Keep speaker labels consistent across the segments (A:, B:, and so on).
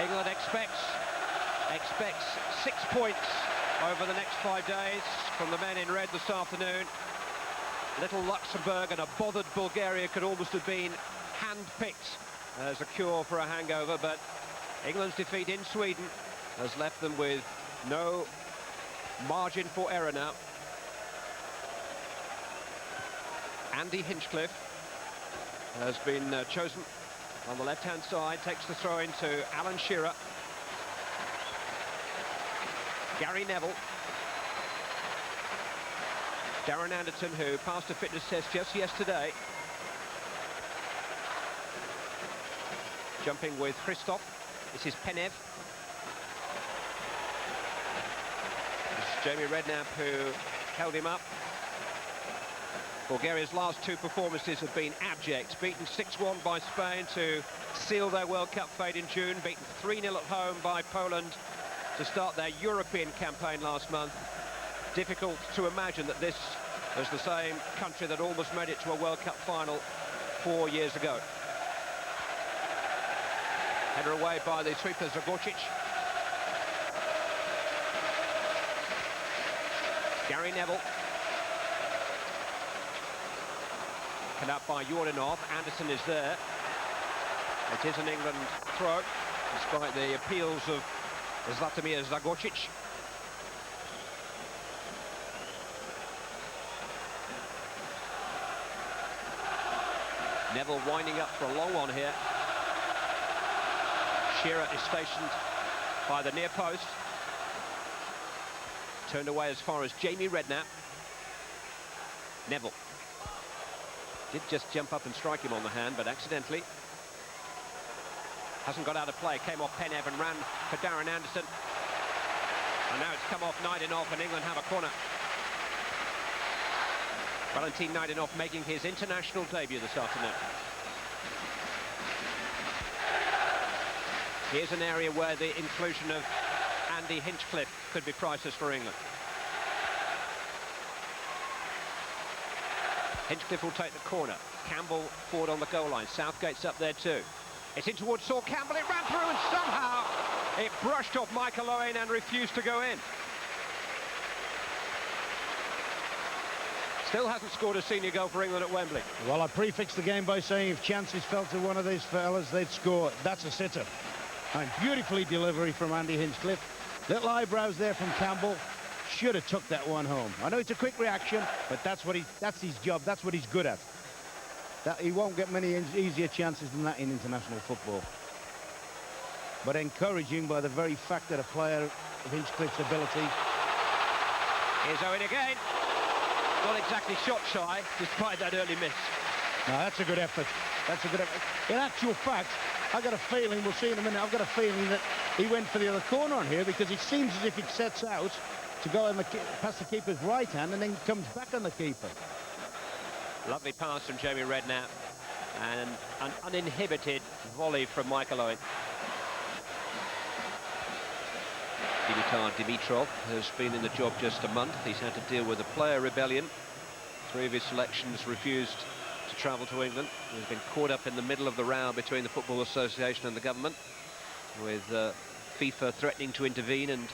A: England expects 6 points over the next 5 days from the men in red this afternoon. Little Luxembourg and a bothered Bulgaria could almost have been hand-picked as a cure for a hangover, but England's defeat in Sweden has left them with no margin for error now. Andy Hinchcliffe has been chosen on the left-hand side, takes the throw in to Alan Shearer. Gary Neville. Darren Anderton, who passed a fitness test just yesterday. Jumping with Christoph. This is Penev. This is Jamie Redknapp, who held him up. Bulgaria's last 2 performances have been abject. Beaten 6-1 by Spain to seal their World Cup fate in June. Beaten 3-0 at home by Poland to start their European campaign last month. Difficult to imagine that this was the same country that almost made it to a World Cup final 4 years ago. Header away by the sweeper Zagorčić. Gary Neville. Cut out by Yordanov. Anderson is there. It is an England throw, despite the appeals of Zlatomir Zagorčić. Neville winding up for a long one here. Shearer is stationed by the near post. Turned away as far as Jamie Redknapp. Neville did just jump up and strike him on the hand, but accidentally. Hasn't got out of play. Came off Penev and ran for Darren Anderson. And now it's come off Najdinov, and England have a corner. Valentin Najdinov making his international debut this afternoon. Here's an area where the inclusion of Andy Hinchcliffe could be priceless for England. Hinchcliffe will take the corner. Campbell forward on the goal line. Southgate's up there too. It's in towards Saul Campbell. It ran through and somehow it brushed off Michael Owen and refused to go in. Still hasn't scored a senior goal for England at Wembley.
B: Well, I prefixed the game by saying if chances fell to one of these fellas, they'd score. That's a sitter. And beautifully delivery from Andy Hinchcliffe. Little eyebrows there from Campbell. Should have took that one home. I know it's a quick reaction, but that's his job. That's what he's good at. He won't get many easier chances than that in international football. But encouraging by the very fact that a player of Hinchcliffe's ability.
A: Here's Owen again. Not exactly shot shy, despite that early miss.
B: No, that's a good effort. That's a good effort. In actual fact, I got a feeling, we'll see in a minute, I've got a feeling that he went for the other corner on here, because it seems as if it sets out to go past the keeper's right hand and then comes back on the keeper.
A: Lovely pass from Jamie Redknapp and an uninhibited volley from Michael Owen. Dimitar Dimitrov has been in the job just a month. He's had to deal with a player rebellion. 3 of his selections refused to travel to England. He's been caught up in the middle of the row between the Football Association and the government, with FIFA threatening to intervene and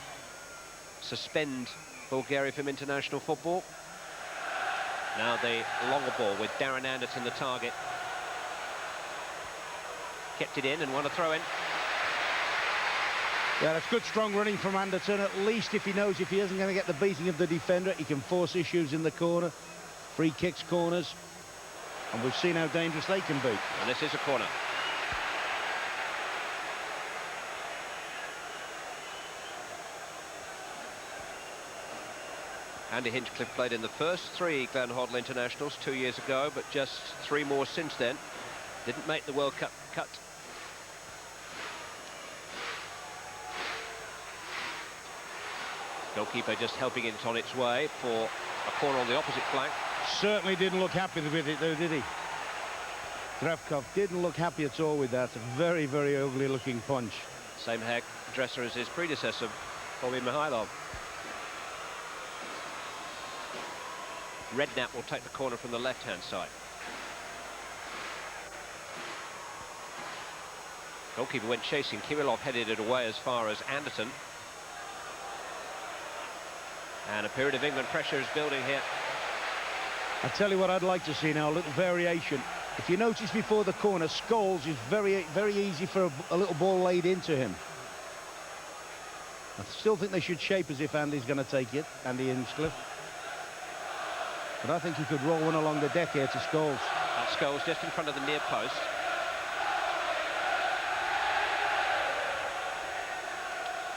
A: suspend Bulgaria from international football. Now the longer ball with Darren Anderton the target. Kept it in and won a throw-in.
B: Yeah, that's good strong running from Anderton. At least if he knows if he isn't going to get the beating of the defender, he can force issues in the corner. Free kicks, corners. And we've seen how dangerous they can be.
A: And this is a corner. Andy Hinchcliffe played in the first 3 Glenn Hoddle internationals 2 years ago, but just 3 more since then. Didn't make the World Cup cut. Goalkeeper just helping it on its way for a corner on the opposite flank.
B: Certainly didn't look happy with it though, did he? Drevkov didn't look happy at all with that. It's a very, very ugly looking punch.
A: Same hairdresser as his predecessor, Bobby Mihailov. Redknapp will take the corner from the left-hand side. Goalkeeper went chasing. Kirilov headed it away as far as Anderton. And a period of England pressure is building here.
B: I tell you what I'd like to see now, a little variation. If you notice before the corner, Scholes is very easy for a little ball laid into him. I still think they should shape as if Andy's going to take it, Andy Hinchcliffe. But I think he could roll one along the deck here to Scholes.
A: And Scholes just in front of the near post.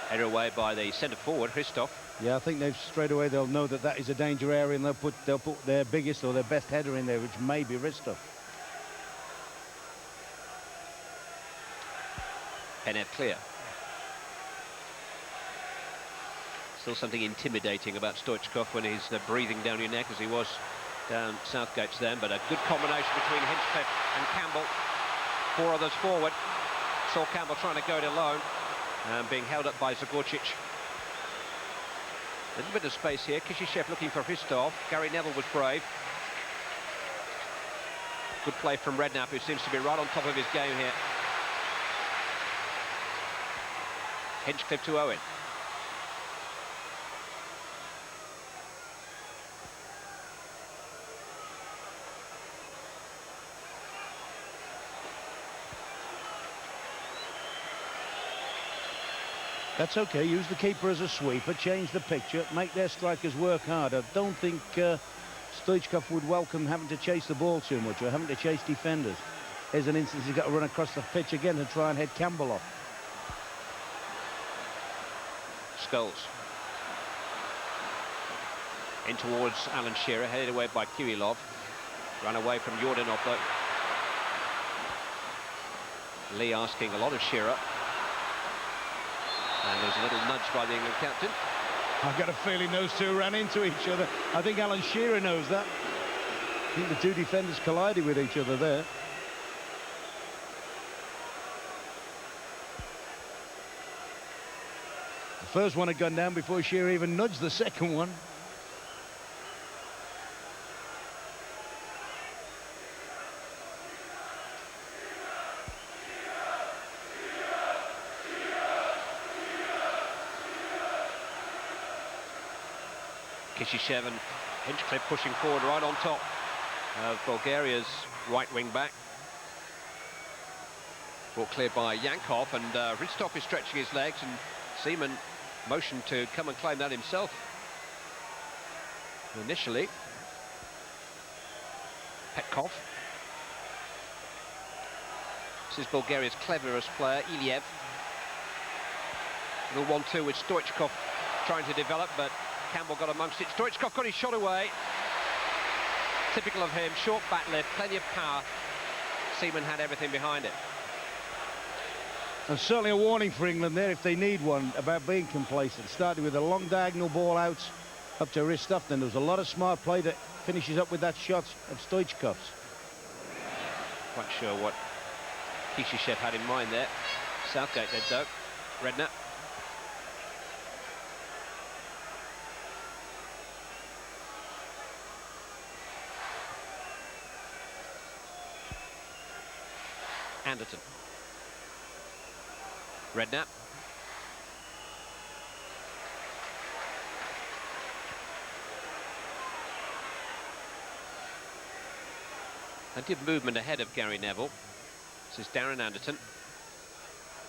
A: Header away by the centre forward, Christoph.
B: Yeah, I think straight away they'll know that that is a danger area, and they'll put their biggest or their best header in there, which may be Ristov.
A: Penev clear. Still something intimidating about Stoichkov when he's breathing down your neck, as he was down Southgate's then, but a good combination between Hinchcliffe and Campbell. 4 others forward. Saw Campbell trying to go it alone and being held up by Zagorcic. A little bit of space here. Kishishev looking for Hristov. Gary Neville was brave. Good play from Redknapp, who seems to be right on top of his game here. Hinchcliffe to Owen.
B: That's okay. Use the keeper as a sweeper, change the picture, make their strikers work hard. I don't think Stoichkov would welcome having to chase the ball too much or having to chase defenders. Here's an instance he's got to run across the pitch again to try and head Campbell off.
A: Scholes. In towards Alan Shearer, headed away by Kirilov. Run away from Yordanov though. Lee asking a lot of Shearer. And there's a little nudge by the England captain.
B: I've got a feeling those two ran into each other. I think Alan Shearer knows that. I think the two defenders collided with each other there. The first one had gone down before Shearer even nudged the second one.
A: Kishishev and Hinchcliffe pushing forward right on top of Bulgaria's right wing back. Brought clear by Yankov, and Hristov is stretching his legs, and Seaman motioned to come and claim that himself. Initially, Petkov. This is Bulgaria's cleverest player, Iliev. Little 1-2 with Stoichkov trying to develop, but Campbell got amongst it. Stoichkov got his shot away. Typical of him, short back lift, plenty of power. Seaman had everything behind it.
B: And certainly a warning for England there, if they need one, about being complacent. Started with a long diagonal ball out up to Hristov. Then there was a lot of smart play that finishes up with that shot of Stoichkov's.
A: Quite sure what Kishishev had in mind there. Southgate did though. Redknapp. Anderton. Redknapp. Plenty of movement ahead of Gary Neville. This is Darren Anderton.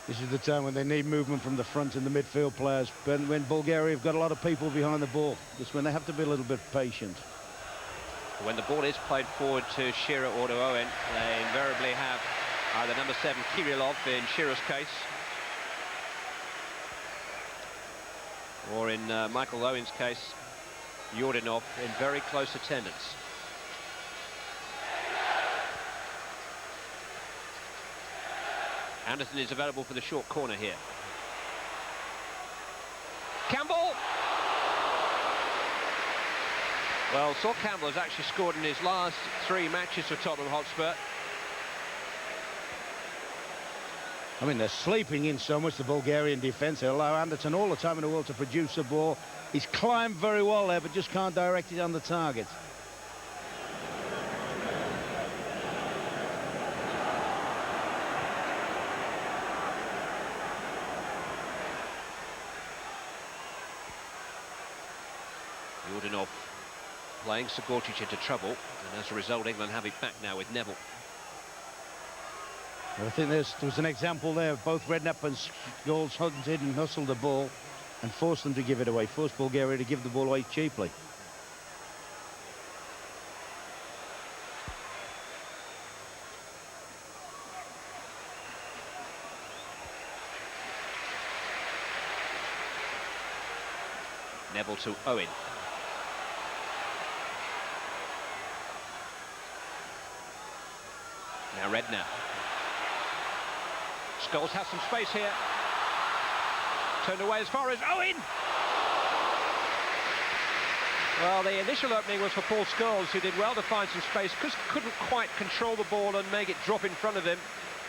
B: This is the time when they need movement from the front and the midfield players. But when Bulgaria have got a lot of people behind the ball, this when they have to be a little bit patient.
A: When the ball is played forward to Shearer or to Owen, they invariably have either number 7 Kirilov in Shearer's case, or in Michael Owen's case, Yordanov in very close attendance. Anderton is available for the short corner here. Campbell! Well, Sol Campbell has actually scored in his last 3 matches for Tottenham Hotspur.
B: I mean, they're sleeping in so much, the Bulgarian defence. They allow Anderton all the time in the world to produce the ball. He's climbed very well there, but just can't direct it on the target.
A: Jordanov playing Sigorcic into trouble, and as a result, England have it back now with Neville.
B: I think there was an example there of both Redknapp and Scholes hunted and hustled the ball and forced them to give it away, forced Bulgaria to give the ball away cheaply.
A: Neville to Owen. Now Redknapp. Scholes has some space here. Turned away as far as Owen. Well, the initial opening was for Paul Scholes, who did well to find some space, couldn't quite control the ball and make it drop in front of him.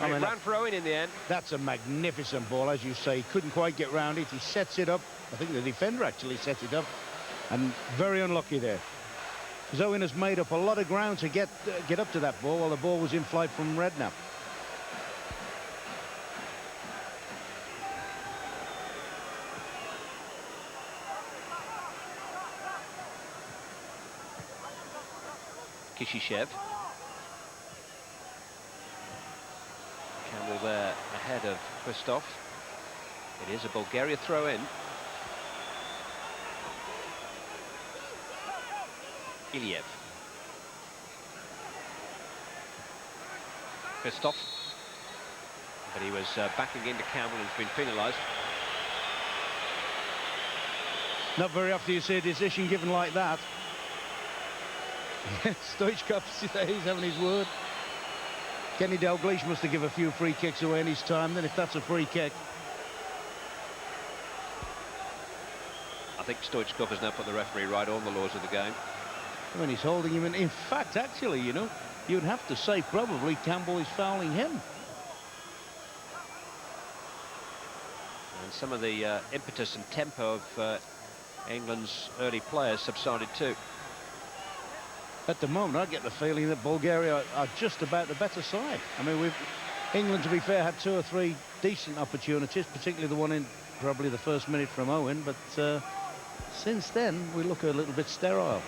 A: It ran for Owen in the end.
B: That's a magnificent ball, as you say. He couldn't quite get round it. He sets it up. I think the defender actually sets it up. And very unlucky there. Because Owen has made up a lot of ground to get up to that ball while the ball was in flight from Redknapp.
A: Kishishev. Campbell there ahead of Christoph. It is a Bulgaria throw-in. Iliev. Christoph. But he was backing into Campbell and has been penalised.
B: Not very often you see a decision given like that. Stoichkov, he's having his word. Kenny Dalglish must have given a few free kicks away in his time, then, if that's a free kick.
A: I think Stoichkov has now put the referee right on the laws of the game.
B: I mean, he's holding him in fact, actually, you know, you'd have to say probably Campbell is fouling him.
A: And some of the impetus and tempo of England's early players subsided too.
B: At the moment, I get the feeling that Bulgaria are just about the better side. I mean, England, to be fair, had 2 or 3 decent opportunities, particularly the one in probably the first minute from Owen, but since then, we look a little bit sterile.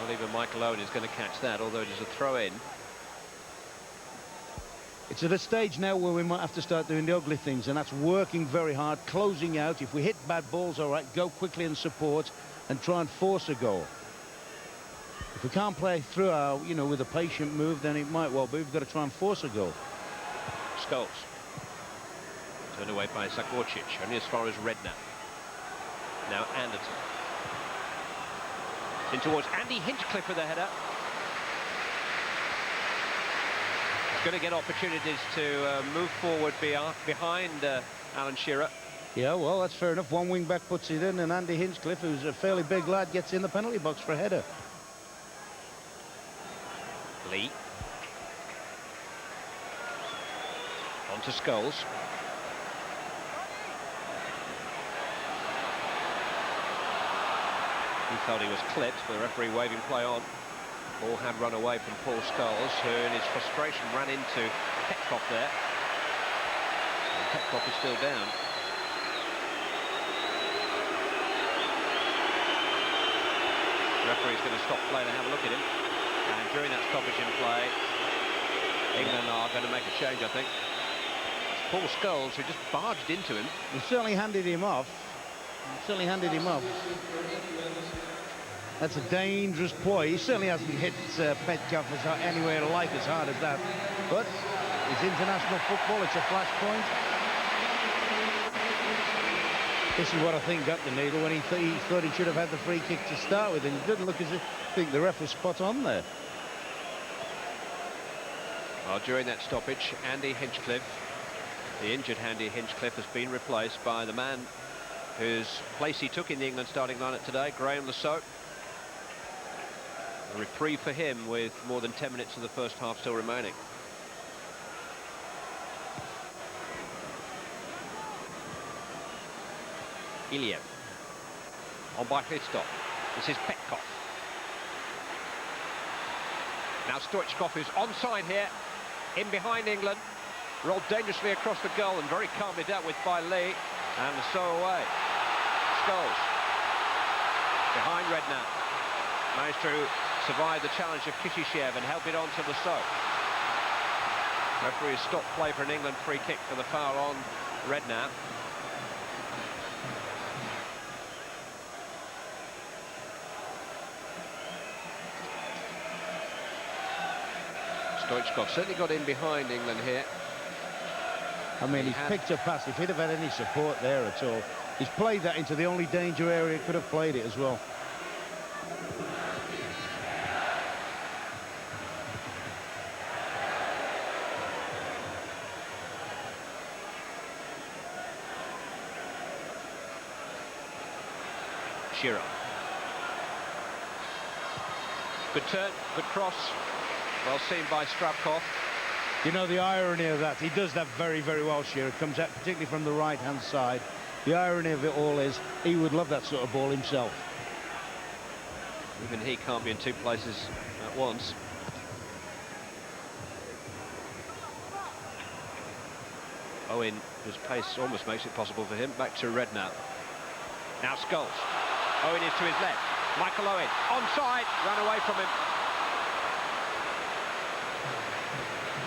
A: Not even Michael Owen is going to catch that, although it is a throw-in.
B: It's at a stage now where we might have to start doing the ugly things, and that's working very hard, closing out. If we hit bad balls, all right, go quickly and support and try and force a goal. If we can't play through our, you know, with a patient move, then it might well be we've got to try and force a goal.
A: Scholes. Turned away by Sigorcic, only as far as Redknapp. Now Anderton. In towards Andy Hinchcliffe with a header. Going to get opportunities to move forward behind Alan Shearer.
B: Yeah, well, that's fair enough. One wing back puts it in, and Andy Hinchcliffe, who's a fairly big lad, gets in the penalty box for a header.
A: Lee. On to Scholes. He felt he was clipped, the referee waving play on. Ball had run away from Paul Scholes, who in his frustration ran into Petkov there. And Petkov is still down. The referee's going to stop play to have a look at him. And during that stoppage in play, England are going to make a change, I think. It's Paul Scholes who just barged into him.
B: He certainly handed him off. That's a dangerous ploy. He certainly hasn't hit Petkov anywhere like as hard as that. But it's international football. It's a flashpoint. This is what I think got the needle when he thought he should have had the free kick to start with. And it didn't look as if I think the ref was spot on there.
A: Well, during that stoppage, Andy Hinchcliffe, the injured Andy Hinchcliffe, has been replaced by the man whose place he took in the England starting lineup today, Graham Lasso. A reprieve for him with more than 10 minutes of the first half still remaining. Iliev. On by Christoph. This is Petkov. Now Stoichkov, who's onside here, in behind England. Rolled dangerously across the goal and very calmly dealt with by Lee. And so away. Scholes. Behind Redknapp. Managed to survive the challenge of Kishishev and help it on to the soap. Referee has stopped play for an England free kick for the foul on Redknapp. Stoichkov certainly got in behind England here.
B: I mean, he's picked a pass. If he'd have had any support there at all, he's played that into the only danger area, could have played it as well.
A: Shearer. Good turn, good cross. Well seen by Strapkov.
B: You know, the irony of that, he does that very, very well, Shearer. Comes out particularly from the right-hand side. The irony of it all is he would love that sort of ball himself.
A: Even he can't be in two places at once. Owen, whose pace almost makes it possible for him. Back to Redknapp. Now Scholes. Owen is to his left. Michael Owen, onside, ran away from him.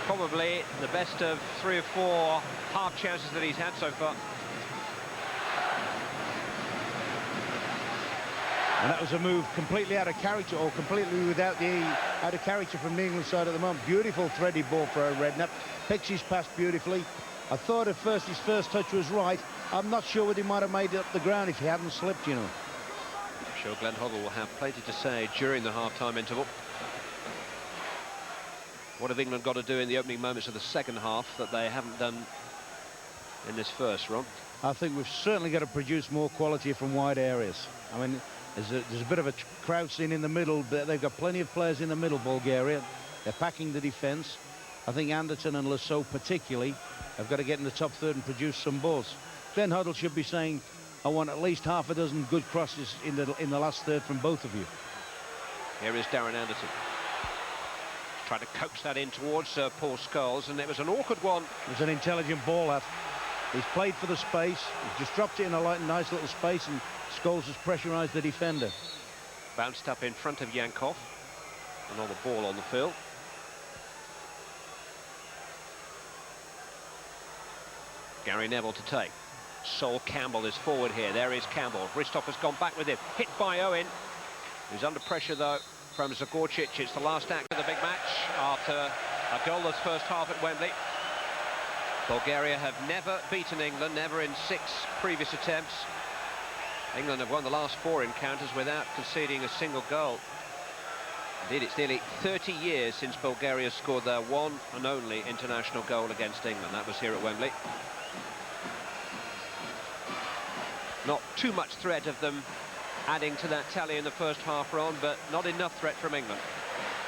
A: Probably the best of 3 or 4 half chances that he's had so far.
B: And that was a move completely out of character, or completely without the out of character from the England side at the moment. Beautiful thready ball for Redknapp. Picks his pass beautifully. I thought at first his first touch was right. I'm not sure what he might have made up the ground if he hadn't slipped, you know.
A: I'm sure Glenn Hoddle will have plenty to say during the half-time interval. What have England got to do in the opening moments of the second half that they haven't done in this first, Ron?
B: I think we've certainly got to produce more quality from wide areas. I mean, there's a bit of a crowd scene in the middle, but they've got plenty of players in the middle, Bulgaria. They're packing the defence. I think Anderton and Lasso particularly have got to get in the top third and produce some balls. Glenn Hoddle should be saying, I want at least half a dozen good crosses in the last third from both of you.
A: Here is Darren Anderton. Trying to coax that in towards Paul Scholes, and it was an awkward one.
B: It was an intelligent ball, that. He's played for the space. He's just dropped it in a nice little space, and Scholes has pressurised the defender.
A: Bounced up in front of Yankov. Another ball on the field. Gary Neville to take. Sol Campbell is forward here. There is Campbell. Hristov has gone back with him. Hit by Owen. He's under pressure, though, from Zagorčić. It's the last act of the big match after a goalless first half at Wembley. Bulgaria have never beaten England, never in 6 previous attempts. England have won the last 4 encounters without conceding a single goal. Indeed, it's nearly 30 years since Bulgaria scored their one and only international goal against England. That was here at Wembley. Not too much threat of them adding to that tally in the first half, Ron, but not enough threat from England.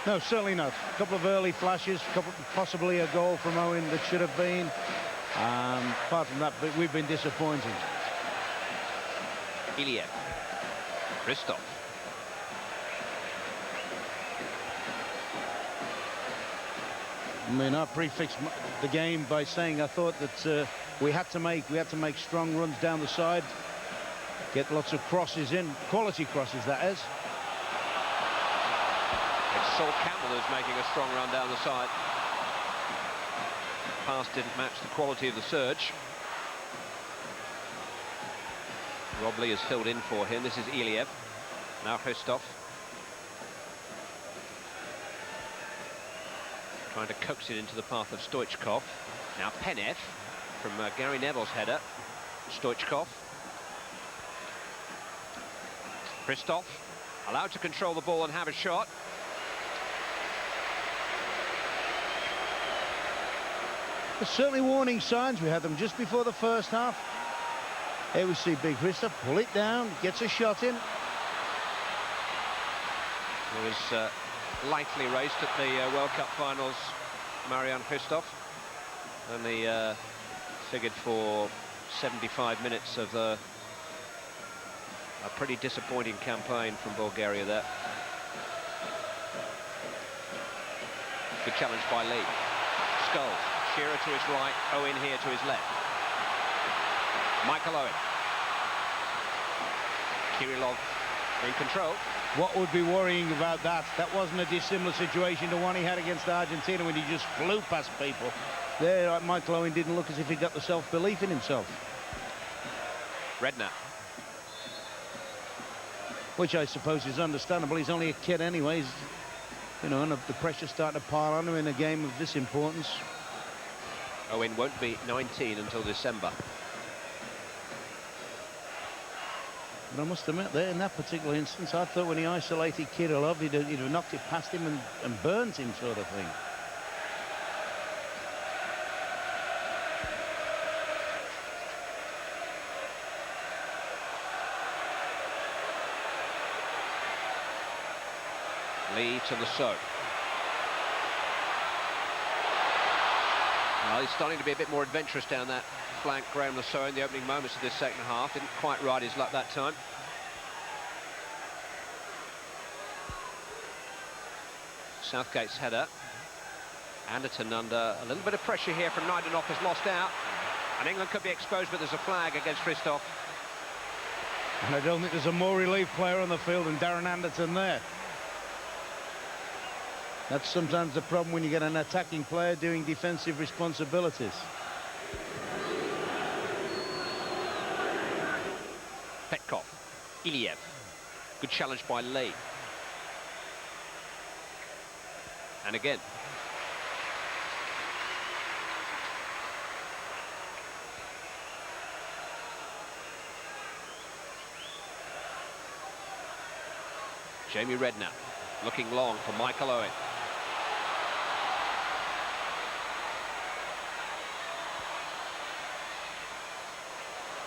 B: No, certainly not. A couple of early flashes, possibly a goal from Owen that should have been. Apart from that, we've been disappointed.
A: Iliev. Hristov.
B: I mean, I prefixed the game by saying I thought that we had to make strong runs down the side, get lots of crosses in, quality crosses, that is.
A: It's Sol Campbell who's making a strong run down the side. Pass didn't match the quality of the surge. Rob Lee has filled in for him. This is Iliev. Now Hristov. Trying to coax it into the path of Stoichkov. Now Penev from Gary Neville's header. Stoichkov. Hristov allowed to control the ball and have a shot.
B: There's certainly warning signs. We had them just before the first half. Here we see big Hristov pull it down, gets a shot in.
A: He was lightly raced at the World Cup finals, Marian Hristov. Only figured for 75 minutes of a pretty disappointing campaign from Bulgaria there. Good challenge by Lee. Scholes. Shearer to his right, Owen here to his left. Michael Owen. Kirillov in control.
B: What would be worrying about that? That wasn't a dissimilar situation to one he had against Argentina when he just flew past people. There, Michael Owen didn't look as if he got the self-belief in himself.
A: Redknapp.
B: Which I suppose is understandable. He's only a kid anyways. You know, and the pressure's starting to pile on him in a game of this importance.
A: Owen won't be 19 until December.
B: But I must admit, there in that particular instance, I thought when he isolated Kirillov, he'd have knocked it past him and burnt him, sort of thing.
A: Lee to the Sow. Well, he's starting to be a bit more adventurous down that flank, Graham Lasso, in the opening moments of this second half. Didn't quite ride his luck that time. Southgate's header. Anderton under a little bit of pressure here from Naidenov, has lost out. And England could be exposed, but there's a flag against Christoph.
B: And I don't think there's a more relief player on the field than Darren Anderton there. That's sometimes the problem when you get an attacking player doing defensive responsibilities.
A: Petkov, Iliev, good challenge by Lee. And again. Jamie Redknapp, looking long for Michael Owen.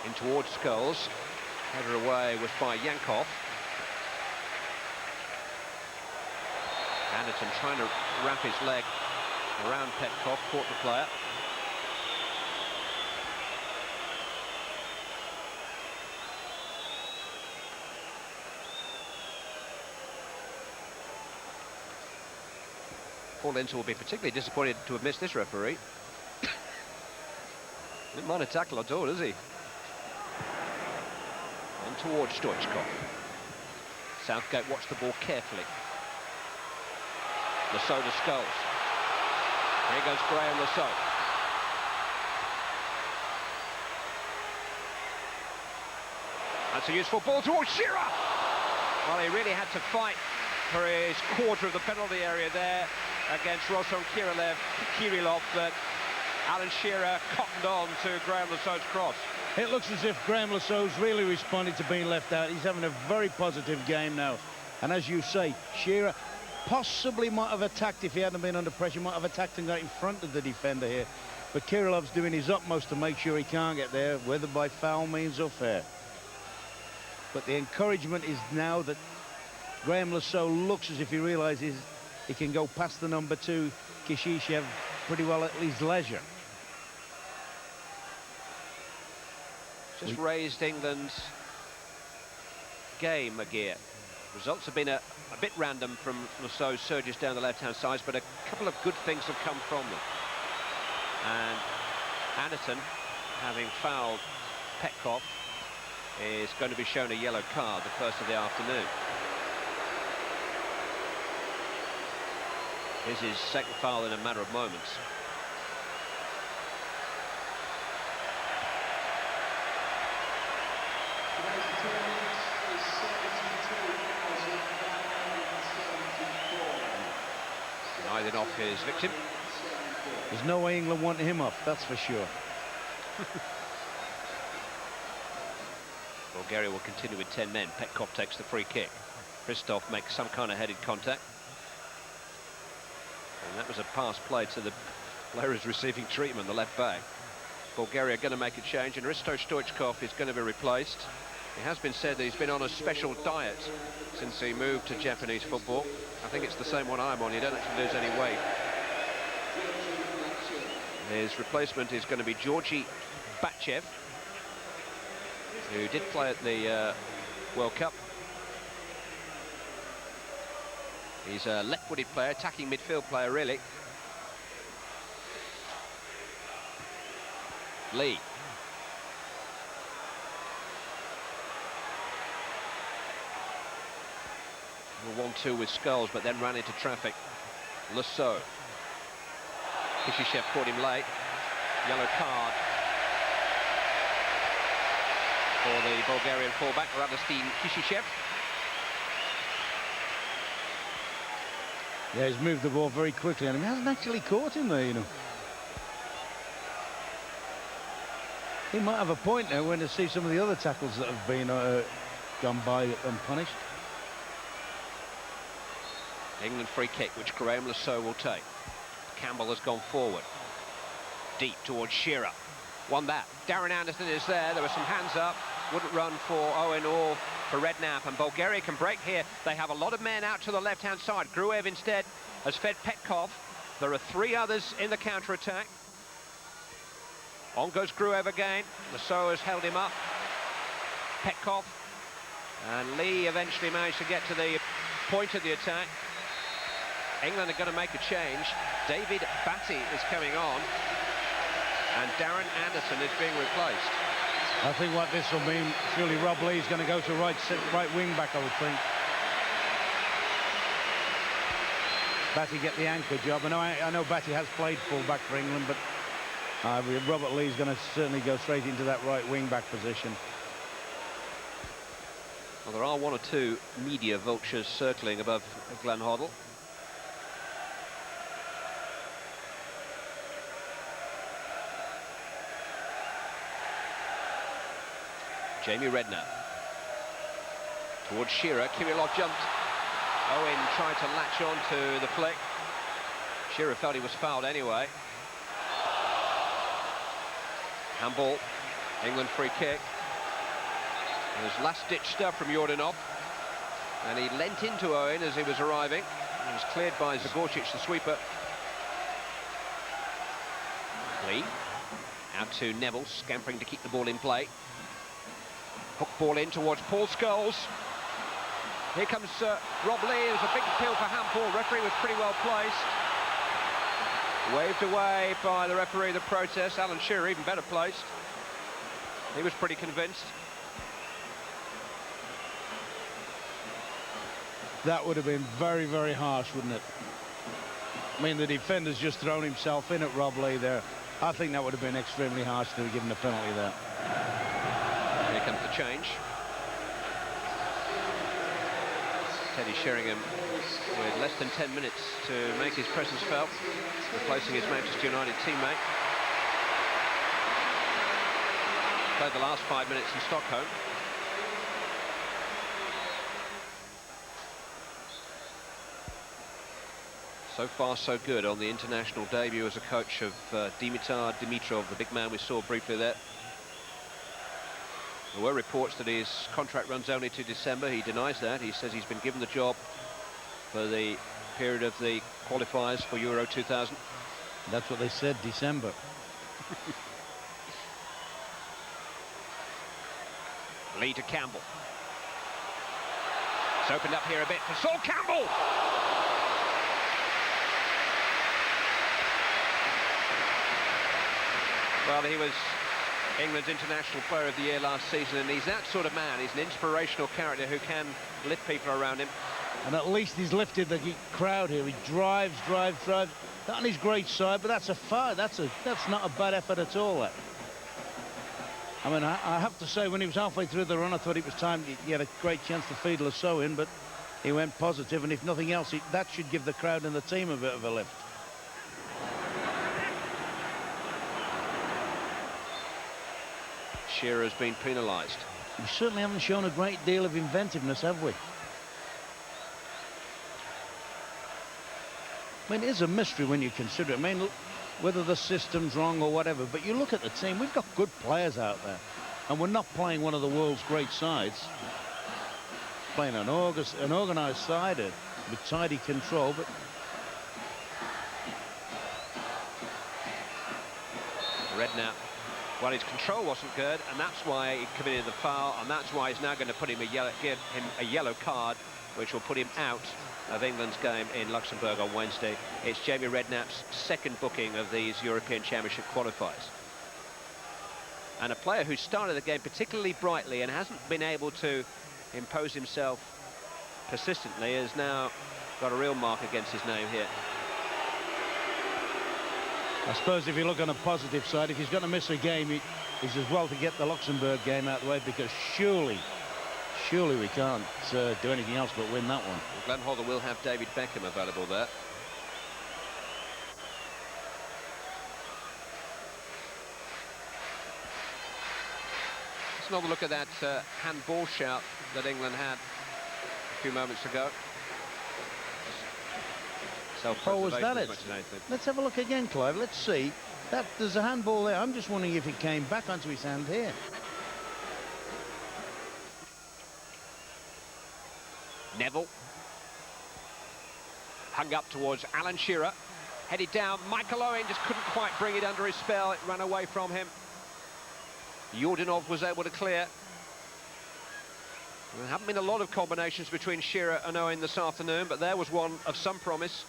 A: In towards Scholes. Header away was by Yankov. Anderton trying to wrap his leg around Petkov, caught the player. Paul Ince will be particularly disappointed to have missed this referee. Didn't mind a tackle at all, does he? On towards Stoichkov. Southgate watched the ball carefully. Lasso to Scholes. Here goes Graham Lasso. That's a useful ball towards Shearer. Well, he really had to fight for his quarter of the penalty area there against Roson Kirillov, but Alan Shearer cottoned on to Graham Lasso's cross.
B: It looks as if Graham Lasso's really responded to being left out. He's having a very positive game now. And as you say, Shearer possibly might have attacked if he hadn't been under pressure, might have attacked and got in front of the defender here. But Kirillov's doing his utmost to make sure he can't get there, whether by foul means or fair. But the encouragement is now that Graham Lasso looks as if he realises he can go past the number 2, Kishishev, pretty well at his leisure.
A: Just raised England's game a gear. Results have been a bit random from Lasso's surges down the left-hand side, but a couple of good things have come from them. And Anderton, having fouled Petkov, is going to be shown a yellow card, the first of the afternoon. This is second foul in a matter of moments. Neither off his victim.
B: There's no way England want him off, that's for sure.
A: Bulgaria will continue with 10 men. Petkov takes the free kick. Christoph makes some kind of headed contact. And that was a pass play to the player who's receiving treatment, the left back. Bulgaria are going to make a change, and Risto Stoichkov is going to be replaced. It has been said that he's been on a special diet since he moved to Japanese football. I think it's the same one I'm on. You don't actually lose any weight. His replacement is going to be Georgi Batchev, who did play at the World Cup. He's a left-footed player, attacking midfield player, really. Lee. 1-2 with Skulls, but then ran into traffic. Lasso. Kishishev caught him late. Yellow card for the Bulgarian fullback, Radostin Kishishev.
B: Yeah, he's moved the ball very quickly, and he hasn't actually caught him there, you know. He might have a point now when to see some of the other tackles that have been gone by unpunished.
A: England free kick, which Graham Lasso will take. Campbell has gone forward. Deep towards Shearer. Won that. Darren Anderson is there. There were some hands up. Wouldn't run for Owen or for Redknapp. And Bulgaria can break here. They have a lot of men out to the left-hand side. Gruev instead has fed Petkov. There are 3 others in the counter-attack. On goes Gruev again. Lasso has held him up. Petkov. And Lee eventually managed to get to the point of the attack. England are going to make a change. David Batty is coming on. And Darren Anderson is being replaced.
B: I think what this will mean, surely Rob Lee's going to go to right wing back, I would think. Batty get the anchor job. I know Batty has played full back for England, but Robert Lee's going to certainly go straight into that right wing back position.
A: Well, there are 1 or 2 media vultures circling above Glenn Hoddle. Jamie Redknapp towards Shearer. Kirilov jumped. Owen tried to latch on to the flick. Shearer felt he was fouled anyway. Handball. England free kick. There's last-ditch stuff from Yordanov. And he leant into Owen as he was arriving. He was cleared by Zagorcic, the sweeper. Lee. Out to Neville, scampering to keep the ball in play. Hook ball in towards Paul Scholes. Here comes Rob Lee. It was a big appeal for handball. Referee was pretty well placed. Waved away by the referee, the protest. Alan Shearer even better placed. He was pretty convinced.
B: That would have been very, very harsh, wouldn't it? I mean, the defender's just thrown himself in at Rob Lee there. I think that would have been extremely harsh to have given a penalty there.
A: Here comes the change. Teddy Sheringham with less than 10 minutes to make his presence felt, replacing his Manchester United teammate. Played the last 5 minutes in Stockholm. So far, so good on the international debut as a coach of Dimitar Dimitrov, the big man we saw briefly there. There were reports that his contract runs only to December. He denies that. He says he's been given the job for the period of the qualifiers for Euro 2000.
B: That's what they said, December.
A: Lee to Campbell. It's opened up here a bit for Saul Campbell. Well, he was England's International Player of the Year last season, and he's that sort of man. He's an inspirational character who can lift people around him.
B: And at least he's lifted the crowd here. He drives. Not on his great side, but that's a foul. That's not a bad effort at all. That. I mean, I have to say, when he was halfway through the run, I thought it was time. He had a great chance to feed Lasso in, but he went positive, and if nothing else, that should give the crowd and the team a bit of a lift.
A: Shearer has been penalised.
B: We certainly haven't shown a great deal of inventiveness, have we? I mean, it is a mystery when you consider it. I mean, whether the system's wrong or whatever, but you look at the team, we've got good players out there. And we're not playing one of the world's great sides. Playing an organised side with tidy control, but...
A: Redknapp. Well, his control wasn't good, and that's why he committed the foul, and that's why he's now going to give him a yellow card, which will put him out of England's game in Luxembourg on Wednesday. It's Jamie Redknapp's second booking of these European Championship qualifiers. And a player who started the game particularly brightly and hasn't been able to impose himself persistently has now got a real mark against his name here.
B: I suppose if you look on the positive side, if he's going to miss a game, it's as well to get the Luxembourg game out of the way, because surely we can't do anything else but win that one.
A: Well, Glenn will have David Beckham available there. Let's another look at that handball shout that England had a few moments ago.
B: Oh, was that it? Let's have a look again, Clive. Let's see. There's a handball there. I'm just wondering if it came back onto his hand here.
A: Neville. Hung up towards Alan Shearer. Headed down. Michael Owen just couldn't quite bring it under his spell. It ran away from him. Jordanov was able to clear. There haven't been a lot of combinations between Shearer and Owen this afternoon, but there was one of some promise.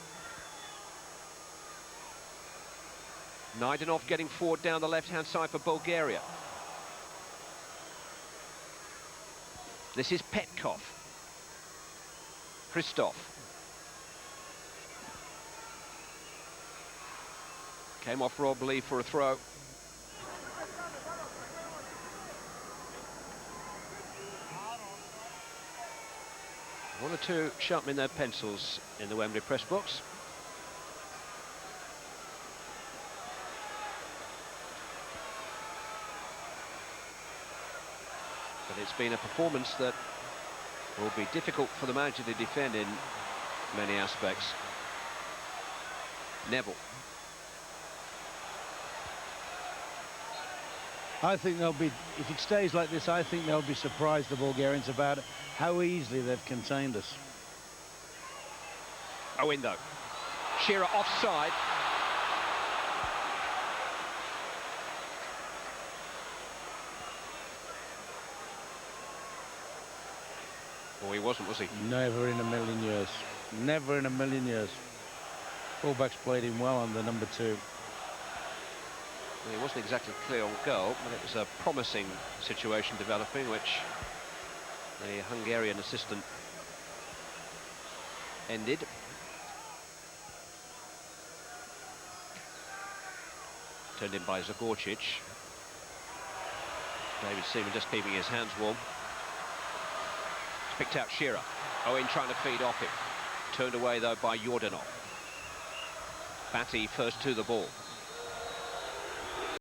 A: Najdenov getting forward down the left-hand side for Bulgaria. This is Petkov. Christoph. Came off Rob Lee for a throw. One or two sharpening their pencils in the Wembley press box. But it's been a performance that will be difficult for the manager to defend in many aspects. Neville.
B: I think they'll be, if it stays like this, I think they'll be surprised, the Bulgarians, about how easily they've contained us.
A: Owen, though. Shearer offside. Oh, he wasn't, was he?
B: Never in a million years. Never in a million years. Fullbacks played him well on the number 2.
A: Well, he wasn't exactly clear on goal, but it was a promising situation developing, which the Hungarian assistant ended. Turned in by Zagorcic. David Seaman just keeping his hands warm. Picked out Shearer. Owen trying to feed off him. Turned away, though, by Jordanov. Batty first to the ball.